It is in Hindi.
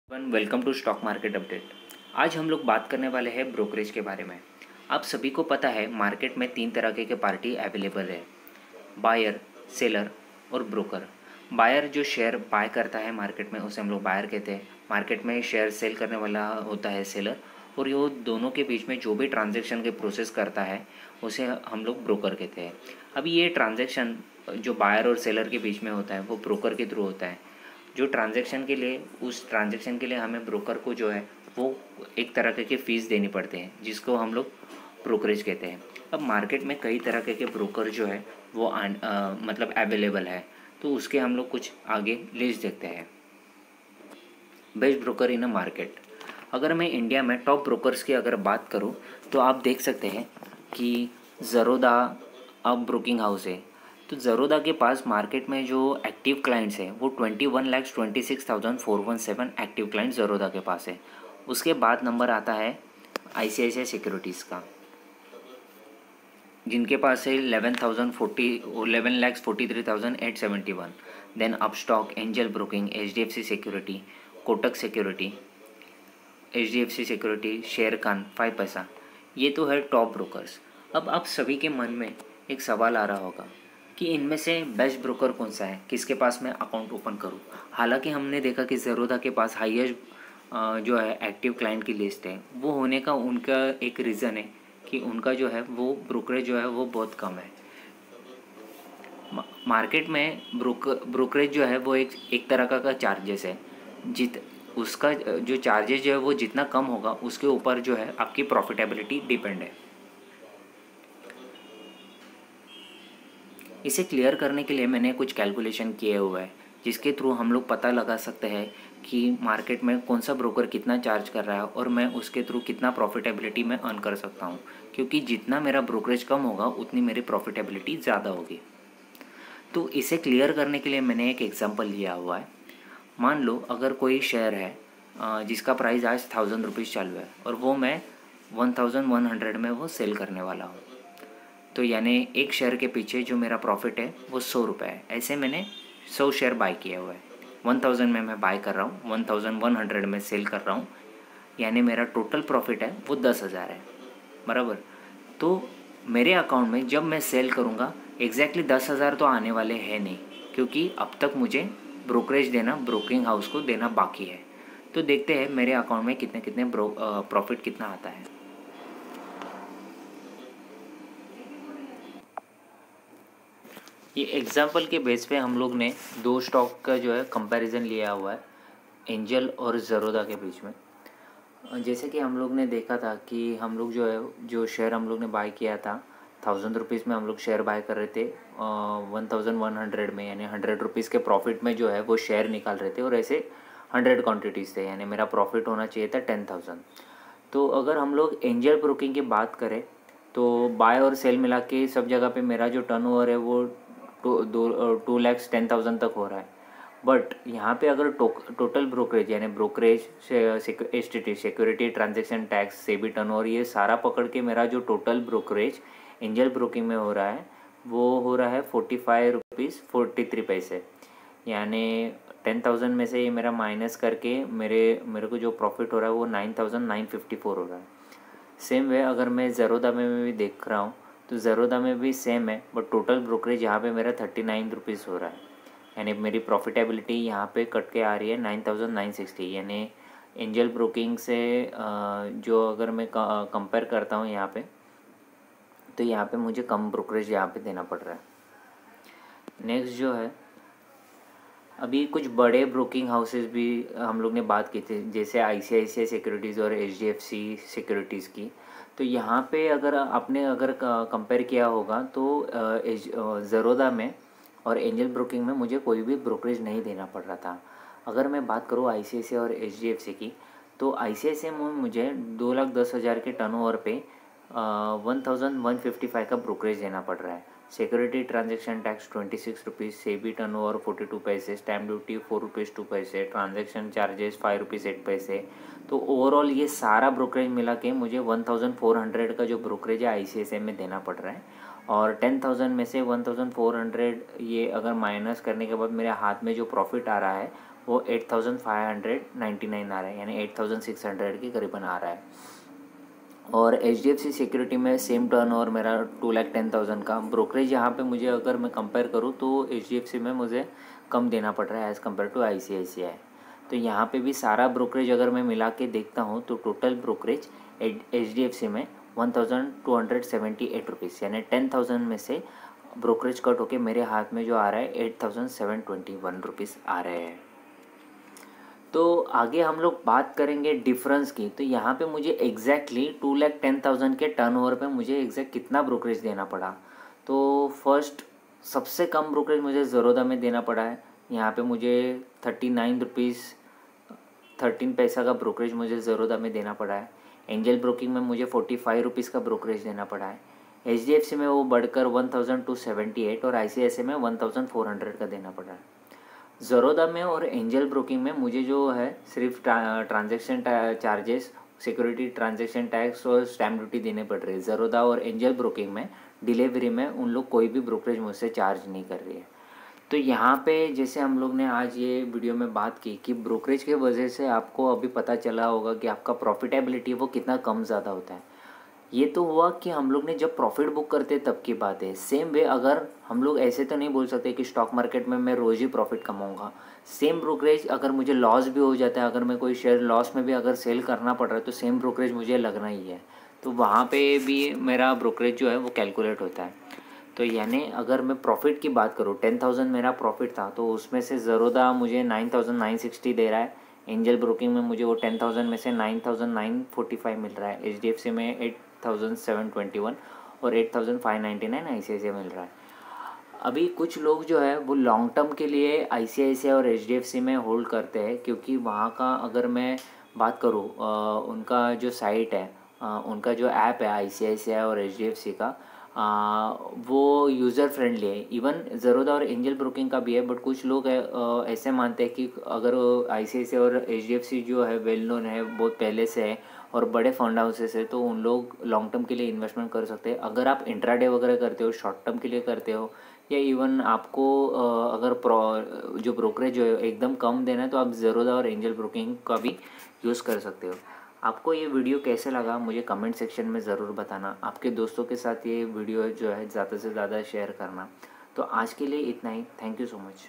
Welcome to stock market update. आज हम लोग बात करने वाले हैं ब्रोकरेज के बारे में। आप सभी को पता है मार्केट में तीन तरह के पार्टी अवेलेबल है, बायर, सेलर और ब्रोकर। बायर जो शेयर बाय करता है मार्केट में उसे हम लोग बायर कहते हैं। मार्केट में शेयर सेल करने वाला होता है सेलर, और ये दोनों के बीच में जो भी ट्रांजैक्शन के प्रोसेस करता है उसे हम लोग ब्रोकर कहते हैं। अभी ये ट्रांजैक्शन जो बायर और सेलर के बीच में होता है वो ब्रोकर के थ्रू होता है। जो ट्रांजैक्शन के लिए उस ट्रांजैक्शन के लिए हमें ब्रोकर को जो है वो एक तरह के फ़ीस देनी पड़ते हैं, जिसको हम लोग ब्रोकरेज कहते हैं। अब मार्केट में कई तरह के ब्रोकर जो है वो मतलब अवेलेबल है, तो उसके हम लोग कुछ आगे लिस्ट देखते हैं। Best broker in a market. अगर मैं इंडिया में टॉप ब्रोकर्स की अगर बात करूं तो आप देख सकते हैं कि ज़रोदा अब ब्रोकिंग हाउस है। तो ज़रोदा के पास मार्केट में जो एक्टिव क्लाइंट्स हैं वो 21,26,417 एक्टिव क्लाइंट्स ज़रोदा के पास है। उसके बाद नंबर आता है ICICI सिक्योरिटीज़ का, जिनके पास है 11,43,871। Then Upstox, Angel Broking, HDFC security, Kotak security, HDFC security, Sharekhan, 5 पैसा। ये तो है टॉप ब्रोकर्स। अब आप सभी के मन में एक सवाल आ रहा होगा कि इनमें से बेस्ट ब्रोकर कौन सा है, किसके पास मैं अकाउंट ओपन करूं। हालांकि हमने देखा कि ज़रोदा के पास हाईएस्ट जो है एक्टिव क्लाइंट की लिस्ट है। वो होने का उनका एक रीज़न है कि उनका जो है वो ब्रोकरेज जो है वो बहुत कम है। मार्केट में ब्रोकरेज जो है वो एक तरह का चार्जेस है। उसका जो चार्जेस जो है वो जितना कम होगा उसके ऊपर जो है आपकी प्रॉफिटेबिलिटी डिपेंड है। इसे क्लियर करने के लिए मैंने कुछ कैलकुलेशन किए हुए हैं, जिसके थ्रू हम लोग पता लगा सकते हैं कि मार्केट में कौन सा ब्रोकर कितना चार्ज कर रहा है और मैं उसके थ्रू कितना प्रॉफिटेबिलिटी में अर्न कर सकता हूँ। क्योंकि जितना मेरा ब्रोकरेज कम होगा उतनी मेरी प्रॉफिटेबिलिटी ज़्यादा होगी। तो इसे क्लियर करने के लिए मैंने एक एग्जांपल लिया हुआ है। मान लो अगर कोई शेयर है जिसका प्राइस आज 1,000 रुपीज़ चालू है और वो मैं 1,100 में वो सेल करने वाला हूँ। तो यानी एक शेयर के पीछे जो मेरा प्रॉफिट है वो 100 रुपये है। ऐसे मैंने 100 शेयर बाय किया हुआ है। 1,000 में मैं बाय कर रहा हूँ, 1,100 में सेल कर रहा हूँ, यानी मेरा टोटल प्रॉफिट है वो 10,000 है, बराबर। तो मेरे अकाउंट में जब मैं सेल करूँगा एग्जैक्टली 10,000 तो आने वाले हैं नहीं, क्योंकि अब तक मुझे ब्रोकरेज देना, ब्रोकिंग हाउस को देना बाकी है। तो देखते हैं मेरे अकाउंट में कितने कितने प्रॉफिट कितना आता है। ये एग्जाम्पल के बेस पे हम लोग ने दो स्टॉक का जो है कंपैरिजन लिया हुआ है, एंजल और ज़रोदा के बीच में। जैसे कि हम लोग ने देखा था कि हम लोग जो है जो शेयर हम लोग ने बाय किया था 1,000 रुपीज़ में, हम लोग शेयर बाय कर रहे थे 1,100 में, यानी 100 रुपीज़ के प्रॉफिट में जो है वो शेयर निकाल रहे थे। और ऐसे 100 क्वान्टिटीज़ थे, यानी मेरा प्रॉफिट होना चाहिए था 10,000। तो अगर हम लोग एंजल ब्रोकिंग की बात करें तो बाय और सेल मिला के सब जगह पे मेरा जो टर्नओवर है वो 2,10,000 तक हो रहा है। बट यहाँ पे अगर टोटल ब्रोकरेज यानी brokerage, STT security transaction tax, SEBI turnover, ये सारा पकड़ के मेरा जो टोटल ब्रोकरेज एंजल ब्रोकिंग में हो रहा है वो हो रहा है 45 रुपीज़ 43 पैसे। यानी 10,000 में से ये मेरा माइनस करके मेरे को जो प्रॉफिट हो रहा है वो 9,954 हो रहा है। सेम वे अगर मैं ज़रोदा में भी देख रहा हूँ तो ज़रोदा में भी सेम है, बट टोटल ब्रोकरेज यहाँ पे मेरा 39 रुपीज़ हो रहा है। यानी मेरी प्रॉफिटेबिलिटी यहाँ पे कट के आ रही है 9,960। यानी एंजल ब्रोकिंग से जो अगर मैं कंपेयर करता हूँ यहाँ पे, तो यहाँ पे मुझे कम ब्रोकरेज यहाँ पे देना पड़ रहा है। नेक्स्ट जो है, अभी कुछ बड़े ब्रोकिंग हाउसेस भी हम लोग ने बात की थी, जैसे ICICI सिक्योरिटीज़ और HDFC सिक्योरिटीज़ की। तो यहाँ पे अगर आपने कंपेयर किया होगा तो ज़रोदा में और एंजल ब्रोकिंग में मुझे कोई भी ब्रोकरेज नहीं देना पड़ रहा था। अगर मैं बात करूँ ICICI और HDFC की, तो ICICI में मुझे 2,10,000 के टर्नओवर पे 1,155 का ब्रोकरेज देना पड़ रहा है। Security transaction tax 26 rupees, SEBI turnover 42 पैसे, स्टैम्प ड्यूटी 4 रुपीज़ 2 पैसे, ट्रांजैक्शन चार्जेस 5 रुपीज़ 8 पैसे। तो ओवरऑल ये सारा ब्रोकरेज मिला के मुझे 1,400 का जो ब्रोकरेज है ICICI में देना पड़ रहा है। और 10,000 में से 1,400 ये अगर माइनस करने के बाद मेरे हाथ में जो प्रॉफिट आ रहा है वो 8,599 आ रहा है, यानी 8,600 के करीबन आ रहा है। और HDFC सिक्योरिटी में सेम टर्नओवर मेरा 2,10,000 का। ब्रोकरेज यहाँ पे मुझे अगर मैं कंपेयर करूँ तो HDFC में मुझे कम देना पड़ रहा है एज़ कम्पेयर टू ICICI। तो यहाँ पे भी सारा ब्रोकरेज अगर मैं मिला के देखता हूँ तो टोटल ब्रोकरेज HDFC में 1,278 रुपीज़, यानी 10,000 में से ब्रोकरेज कट होके मेरे हाथ में जो आ रहा है 8,721 रुपीज़ आ रहे हैं। तो आगे हम लोग बात करेंगे डिफरेंस की। तो यहाँ पे मुझे एग्जैक्टली 2,10,000 के टर्नओवर पे मुझे एग्जैक्ट कितना ब्रोकरेज देना पड़ा। तो फर्स्ट सबसे कम ब्रोकरेज मुझे ज़रोदा में देना पड़ा है। यहाँ पे मुझे 39 रुपीज़ 13 पैसा का ब्रोकरेज मुझे ज़रोदा में देना पड़ा है। एंजल ब्रोकिंग में मुझे 45 रुपीज़ का ब्रोकरेज देना पड़ा है। HDFC में वो बढ़कर 1,278 और ICICI में 1,400 का देना पड़ा है। ज़रोदा में और एंजल ब्रोकिंग में मुझे जो है सिर्फ transaction charges, security transaction tax और स्टैम्प ड्यूटी देने पड़ रही है। ज़रोदा और एंजल ब्रोकिंग में डिलीवरी में उन लोग कोई भी ब्रोकरेज मुझसे चार्ज नहीं कर रही है। तो यहाँ पे जैसे हम लोग ने आज ये वीडियो में बात की कि ब्रोकरेज के वजह से आपको अभी पता चला होगा कि आपका प्रॉफिटेबिलिटी वो कितना कम ज़्यादा होता है। ये तो हुआ कि हम लोग ने जब प्रॉफिट बुक करते तब की बात है। सेम वे अगर हम लोग ऐसे तो नहीं बोल सकते कि स्टॉक मार्केट में मैं रोज़ ही प्रॉफिट कमाऊंगा। सेम ब्रोकरेज अगर मुझे लॉस भी हो जाता है, अगर मैं कोई शेयर लॉस में भी अगर सेल करना पड़ रहा है तो सेम ब्रोकरेज मुझे लगना ही है। तो वहाँ पे भी मेरा ब्रोकरेज जो है वो कैलकुलेट होता है। तो यानी अगर मैं प्रॉफिट की बात करूँ, 10,000 मेरा प्रॉफिट था तो उसमें से ज़रोदा मुझे 9,960 दे रहा है। एंजल ब्रोकिंग में मुझे वो 10,000 में से 9,945 मिल रहा है। HDFC में 8,721 और 8,599 ICICI मिल रहा है। अभी कुछ लोग जो है वो लॉन्ग टर्म के लिए ICICI और HDFC में होल्ड करते हैं, क्योंकि वहाँ का अगर मैं बात करूँ उनका जो साइट है, उनका जो ऐप है ICICI और HDFC का, वो यूज़र फ्रेंडली है। इवन ज़रोदा और एंजल ब्रोकिंग का भी है, बट कुछ लोग ऐसे मानते हैं कि अगर ICICI और HDFC जो है वेल नोन है, बहुत पहले से है और बड़े फंड हाउसेस है, तो उन लोग लॉन्ग टर्म के लिए इन्वेस्टमेंट कर सकते हैं। अगर आप इंट्राडे वगैरह करते हो, शॉर्ट टर्म के लिए करते हो, या इवन आपको अगर जो ब्रोकरेज जो है एकदम कम देना है तो आप ज़रोदा और एंजल ब्रोकिंग का भी यूज़ कर सकते हो। आपको ये वीडियो कैसे लगा मुझे कमेंट सेक्शन में ज़रूर बताना। आपके दोस्तों के साथ ये वीडियो जो है ज़्यादा से ज़्यादा शेयर करना। तो आज के लिए इतना ही। Thank you so much.